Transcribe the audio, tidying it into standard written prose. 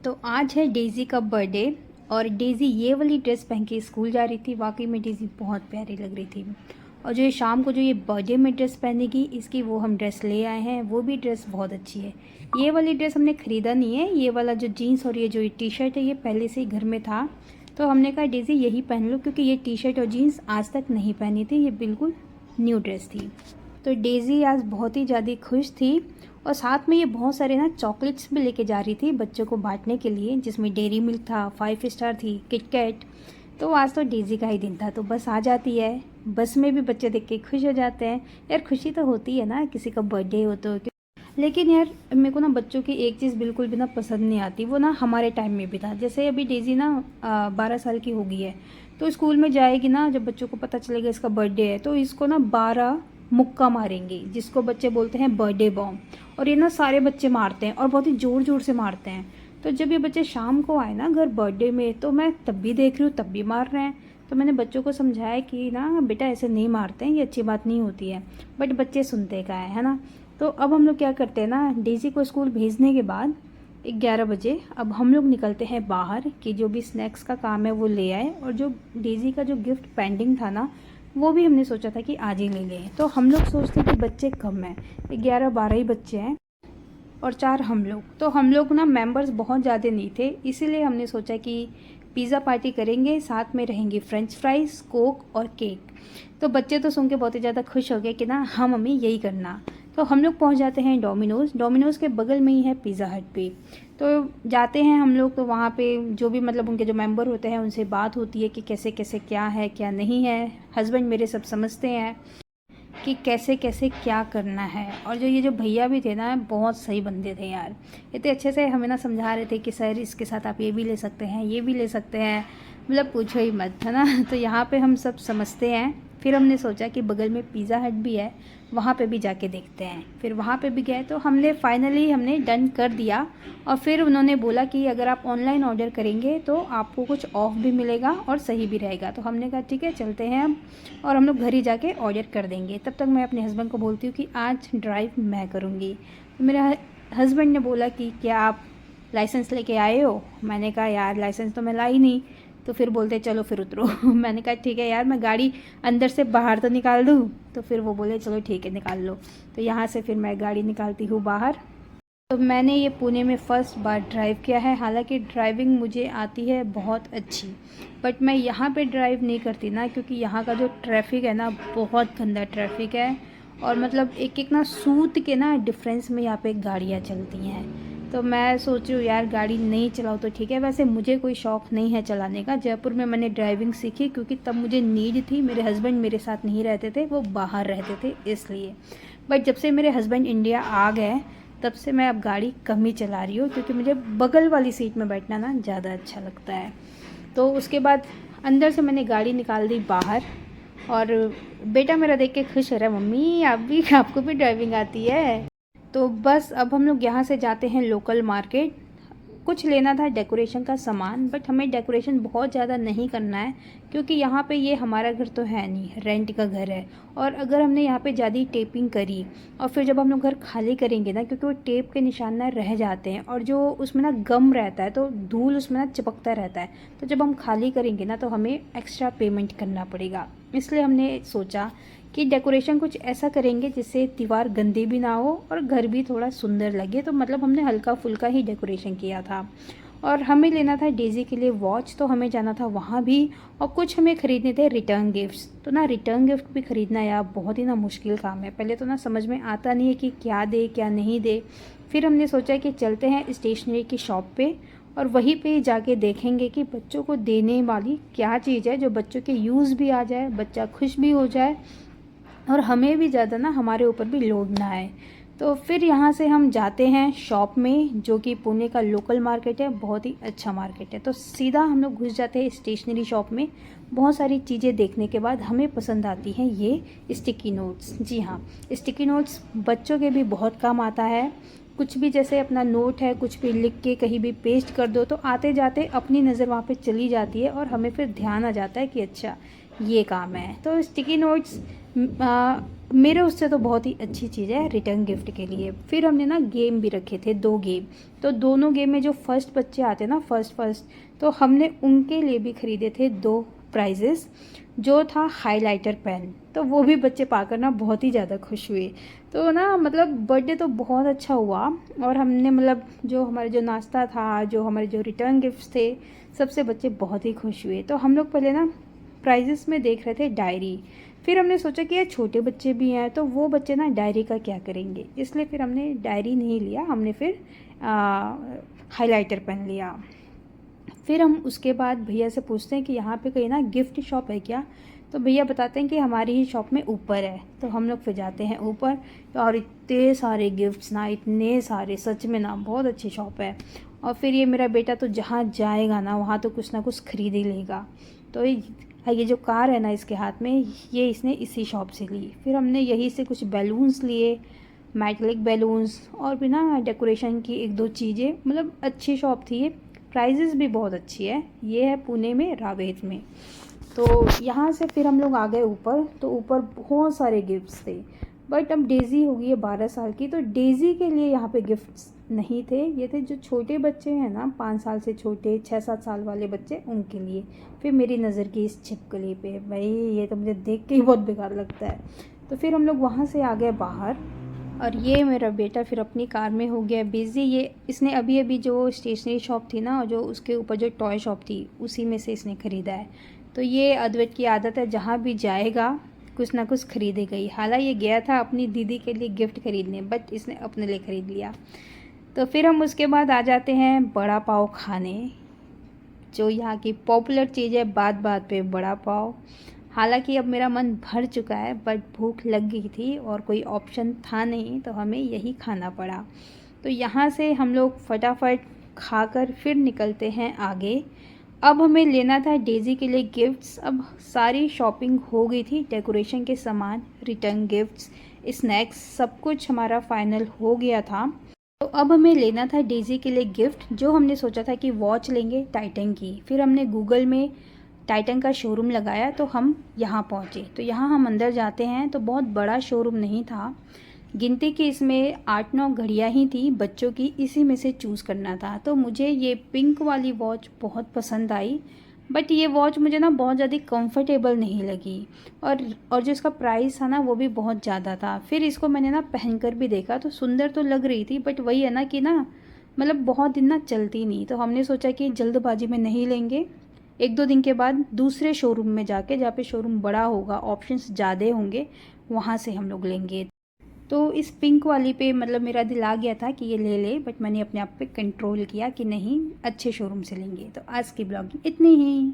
तो आज है डेज़ी का बर्थडे और डेज़ी ये वाली ड्रेस पहन के स्कूल जा रही थी। वाकई में डेज़ी बहुत प्यारी लग रही थी। और जो ये शाम को जो ये बर्थडे में ड्रेस पहनेगी इसकी वो हम ड्रेस ले आए हैं। वो भी ड्रेस बहुत अच्छी है। ये वाली ड्रेस हमने ख़रीदा नहीं है। ये वाला जो जीन्स और ये जो टी शर्ट है ये पहले से ही घर में था, तो हमने कहा डेज़ी यही पहन लो, क्योंकि ये टी शर्ट और जीन्स आज तक नहीं पहनी थी। ये बिल्कुल न्यू ड्रेस थी। तो डेज़ी आज बहुत ही ज़्यादा खुश थी और साथ में ये बहुत सारे ना चॉकलेट्स भी लेके जा रही थी बच्चों को बांटने के लिए, जिसमें डेयरी मिल्क था, 5 स्टार थी, किटकैट। तो आज तो डेज़ी का ही दिन था, तो बस आ जाती है। बस में भी बच्चे देख के खुश हो जाते हैं। यार खुशी तो होती है ना किसी का बर्थडे हो तो। लेकिन यार मेरे को ना बच्चों की एक चीज़ बिल्कुल भी ना पसंद नहीं आती। वो ना हमारे टाइम में भी था। जैसे अभी डेज़ी ना 12 साल की हो गई है, तो स्कूल में जाएगी ना, जब बच्चों को पता चलेगा इसका बर्थडे है तो इसको ना 12 मुक्का मारेंगे, जिसको बच्चे बोलते हैं बर्थडे बॉम्ब। और ये ना सारे बच्चे मारते हैं और बहुत ही ज़ोर ज़ोर से मारते हैं। तो जब ये बच्चे शाम को आए ना घर बर्थडे में, तो मैं तब भी देख रही हूँ तब भी मार रहे हैं। तो मैंने बच्चों को समझाया कि ना बेटा ऐसे नहीं मारते हैं, ये अच्छी बात नहीं होती है। बट बच्चे सुनते का है ना। तो अब हम लोग क्या करते हैं ना, डेज़ी को स्कूल भेजने के बाद 11 बजे अब हम लोग निकलते हैं बाहर कि जो भी स्नैक्स का काम है वो ले आए। और जो डेज़ी का जो गिफ्ट पेंडिंग था ना, वो भी हमने सोचा था कि आज ही ले लें। तो हम लोग सोचते कि बच्चे कम हैं, 11-12 ही बच्चे हैं और 4 हम लोग। तो हम लोग ना मेंबर्स बहुत ज़्यादा नहीं थे, इसीलिए हमने सोचा कि पिज़्ज़ा पार्टी करेंगे, साथ में रहेंगी फ्रेंच फ्राइज़, कोक और केक। तो बच्चे तो सुन के बहुत ही ज़्यादा खुश हो गए कि ना हाँ मम्मी यही करना। तो हम लोग पहुँच जाते हैं डोमिनोज़ के बगल में ही है पिज़्ज़ा हट पे। तो जाते हैं हम लोग, तो वहाँ पे जो भी मतलब उनके जो मेंबर होते हैं उनसे बात होती है कि कैसे कैसे क्या है क्या नहीं है। हस्बैंड मेरे सब समझते हैं कि कैसे कैसे क्या करना है। और जो ये जो भैया भी थे ना, बहुत सही बंदे थे यार। इतने अच्छे से हमें ना समझा रहे थे कि सर इसके साथ आप ये भी ले सकते हैं, ये भी ले सकते हैं, मतलब पूछो ही मत, है ना। तो यहाँ पे हम सब समझते हैं। फिर हमने सोचा कि बगल में पिज़्ज़ा हट भी है, वहाँ पे भी जाके देखते हैं। फिर वहाँ पे भी गए तो हमने फाइनली डन कर दिया। और फिर उन्होंने बोला कि अगर आप ऑनलाइन ऑर्डर करेंगे तो आपको कुछ ऑफ भी मिलेगा और सही भी रहेगा। तो हमने कहा ठीक है चलते हैं हम, और हम लोग घर ही जाके ऑर्डर कर देंगे। तब तक मैं अपने हस्बैंड को बोलती हूँ कि आज ड्राइव मैं करूँगी। तो मेरे हस्बैंड ने बोला कि क्या आप लाइसेंस लेके आए हो? मैंने कहा यार लाइसेंस तो मैं लाई नहीं। तो फिर बोलते चलो फिर उतरो। मैंने कहा ठीक है यार, मैं गाड़ी अंदर से बाहर तो निकाल दूँ। तो फिर वो बोले चलो ठीक है निकाल लो। तो यहाँ से फिर मैं गाड़ी निकालती हूँ बाहर। तो मैंने ये पुणे में फ़र्स्ट बार ड्राइव किया है। हालांकि ड्राइविंग मुझे आती है बहुत अच्छी, बट मैं यहाँ पे ड्राइव नहीं करती ना, क्योंकि यहाँ का जो ट्रैफिक है ना बहुत गंदा ट्रैफिक है। और मतलब एक एक ना सूत के ना डिफरेंस में यहाँ पे गाड़ियाँ चलती हैं। तो मैं सोच रही हूँ यार गाड़ी नहीं चलाओ तो ठीक है। वैसे मुझे कोई शौक़ नहीं है चलाने का। जयपुर में मैंने ड्राइविंग सीखी क्योंकि तब मुझे नीड थी। मेरे हस्बैंड मेरे साथ नहीं रहते थे, वो बाहर रहते थे इसलिए। बट जब से मेरे हस्बैंड इंडिया आ गए तब से मैं अब गाड़ी कम ही चला रही हूँ, क्योंकि मुझे बगल वाली सीट में बैठना ना ज़्यादा अच्छा लगता है। तो उसके बाद अंदर से मैंने गाड़ी निकाल दी बाहर। और बेटा मेरा देख के खुश हो रहा है, मम्मी आपको भी ड्राइविंग आती है। तो बस अब हम लोग यहाँ से जाते हैं लोकल मार्केट। कुछ लेना था डेकोरेशन का सामान, बट हमें डेकोरेशन बहुत ज़्यादा नहीं करना है, क्योंकि यहाँ पे ये हमारा घर तो है नहीं, रेंट का घर है। और अगर हमने यहाँ पे ज़्यादा टेपिंग करी और फिर जब हम लोग घर खाली करेंगे ना, क्योंकि वो टेप के निशान ना रह जाते हैं और जो उसमें ना गम रहता है तो धूल उसमें ना चिपकता रहता है। तो जब हम खाली करेंगे ना तो हमें एक्स्ट्रा पेमेंट करना पड़ेगा। इसलिए हमने सोचा कि डेकोरेशन कुछ ऐसा करेंगे जिससे दीवार गंदी भी ना हो और घर भी थोड़ा सुंदर लगे। तो मतलब हमने हल्का फुल्का ही डेकोरेशन किया था। और हमें लेना था डेज़ी के लिए वॉच, तो हमें जाना था वहाँ भी। और कुछ हमें ख़रीदने थे रिटर्न गिफ्ट्स। तो ना रिटर्न गिफ्ट भी ख़रीदना यार बहुत ही ना मुश्किल काम है। पहले तो ना समझ में आता नहीं है कि क्या दे क्या नहीं दे। फिर हमने सोचा कि चलते हैं स्टेशनरी की शॉप पे और वहीं पे जाके देखेंगे कि बच्चों को देने वाली क्या चीज़ है जो बच्चों के यूज़ भी आ जाए, बच्चा खुश भी हो जाए और हमें भी ज़्यादा ना हमारे ऊपर भी लोड ना आए। तो फिर यहाँ से हम जाते हैं शॉप में, जो कि पुणे का लोकल मार्केट है, बहुत ही अच्छा मार्केट है। तो सीधा हम लोग घुस जाते हैं स्टेशनरी शॉप में। बहुत सारी चीज़ें देखने के बाद हमें पसंद आती हैं ये स्टिकी नोट्स। जी हाँ, स्टिकी नोट्स बच्चों के भी बहुत काम आता है। कुछ भी जैसे अपना नोट है, कुछ भी लिख के कहीं भी पेस्ट कर दो तो आते जाते अपनी नज़र वहाँ पे चली जाती है और हमें फिर ध्यान आ जाता है कि अच्छा ये काम है। तो स्टिकी नोट्स मेरे उससे तो बहुत ही अच्छी चीज़ है रिटर्न गिफ्ट के लिए। फिर हमने ना गेम भी रखे थे, 2 गेम। तो दोनों गेम में जो फर्स्ट बच्चे आते ना फर्स्ट तो हमने उनके लिए भी ख़रीदे थे 2 प्राइजेस। जो था हाइलाइटर पेन, तो वो भी बच्चे पाकर ना बहुत ही ज़्यादा खुश हुए। तो ना मतलब बर्थडे तो बहुत अच्छा हुआ। और हमने मतलब जो हमारे जो नाश्ता था, जो हमारे जो रिटर्न गिफ्ट्स थे, सबसे बच्चे बहुत ही खुश हुए। तो हम लोग पहले ना प्राइजेस में देख रहे थे डायरी। फिर हमने सोचा कि यार छोटे बच्चे भी हैं तो वो बच्चे ना डायरी का क्या करेंगे, इसलिए फिर हमने डायरी नहीं लिया, हमने फिर हाइलाइटर पेन लिया। फिर हम उसके बाद भैया से पूछते हैं कि यहाँ पे कहीं ना गिफ्ट शॉप है क्या। तो भैया बताते हैं कि हमारी ही शॉप में ऊपर है। तो हम लोग फिर जाते हैं ऊपर, तो और इतने सारे गिफ्ट्स ना, इतने सारे, सच में ना बहुत अच्छी शॉप है। और फिर ये मेरा बेटा तो जहाँ जाएगा ना वहाँ तो कुछ ना कुछ खरीद ही लेगा। तो ये जो कार है ना इसके हाथ में, ये इसने इसी शॉप से ली। फिर हमने यहीं से कुछ बैलून्स लिए, मेटलिक बैलून्स, और भी ना डेकोरेशन की 1-2 चीज़ें। मतलब अच्छी शॉप थी ये, प्राइजेज़ भी बहुत अच्छी है। ये है पुणे में, रावेत में। तो यहाँ से फिर हम लोग आ गए ऊपर। तो ऊपर बहुत सारे गिफ्ट्स थे, बट अब डेज़ी हो गई है 12 साल की, तो डेज़ी के लिए यहाँ पे गिफ्ट्स नहीं थे। ये थे जो छोटे बच्चे हैं ना, 5 साल से छोटे, 6-7 साल वाले बच्चे, उनके लिए। फिर मेरी नज़र की इस छिपकली पे, भाई ये तो मुझे देख के ही बहुत बेकार लगता है। तो फिर हम लोग वहाँ से आ गए बाहर, और ये मेरा बेटा फिर अपनी कार में हो गया बिज़ी। ये इसने अभी अभी जो स्टेशनरी शॉप थी ना, जो उसके ऊपर जो टॉय शॉप थी, उसी में से इसने ख़रीदा है। तो ये अद्वैत की आदत है, जहाँ भी जाएगा कुछ ना कुछ खरीदेगा ही। हालांकि ये गया था अपनी दीदी के लिए गिफ्ट खरीदने, बट इसने अपने लिए ख़रीद लिया। तो फिर हम उसके बाद आ जाते हैं बड़ा पाव खाने, जो यहाँ की पॉपुलर चीज़ है। बात बात पे बड़ा पाव। हालांकि अब मेरा मन भर चुका है, बट भूख लग गई थी और कोई ऑप्शन था नहीं, तो हमें यही खाना पड़ा। तो यहाँ से हम लोग फटाफट खाकर फिर निकलते हैं आगे। अब हमें लेना था डेज़ी के लिए गिफ्ट्स। अब सारी शॉपिंग हो गई थी, डेकोरेशन के सामान, रिटर्न गिफ्ट्स, स्नैक्स, सब कुछ हमारा फाइनल हो गया था। तो अब हमें लेना था डेज़ी के लिए गिफ्ट। जो हमने सोचा था कि वॉच लेंगे टाइटन की। फिर हमने गूगल में टाइटन का शोरूम लगाया, तो हम यहाँ पहुँचे। तो यहाँ हम अंदर जाते हैं तो बहुत बड़ा शोरूम नहीं था, गिनती की इसमें 8-9 घड़ियाँ ही थी बच्चों की, इसी में से चूज़ करना था। तो मुझे ये पिंक वाली वॉच बहुत पसंद आई, बट ये वॉच मुझे ना बहुत ज़्यादा कंफर्टेबल नहीं लगी। और जो इसका प्राइस था ना वो भी बहुत ज़्यादा था। फिर इसको मैंने ना पहन कर भी देखा, तो सुंदर तो लग रही थी, बट वही है ना कि ना मतलब बहुत दिन ना चलती नहीं। तो हमने सोचा कि जल्दबाजी में नहीं लेंगे, 1-2 दिन के बाद दूसरे शोरूम में जाके, जहाँ पे शोरूम बड़ा होगा, ऑप्शंस ज़्यादा होंगे, वहाँ से हम लोग लेंगे। तो इस पिंक वाली पे मतलब मेरा दिल आ गया था कि ये ले ले, बट मैंने अपने आप पे कंट्रोल किया कि नहीं, अच्छे शोरूम से लेंगे। तो आज की ब्लॉगिंग इतनी ही।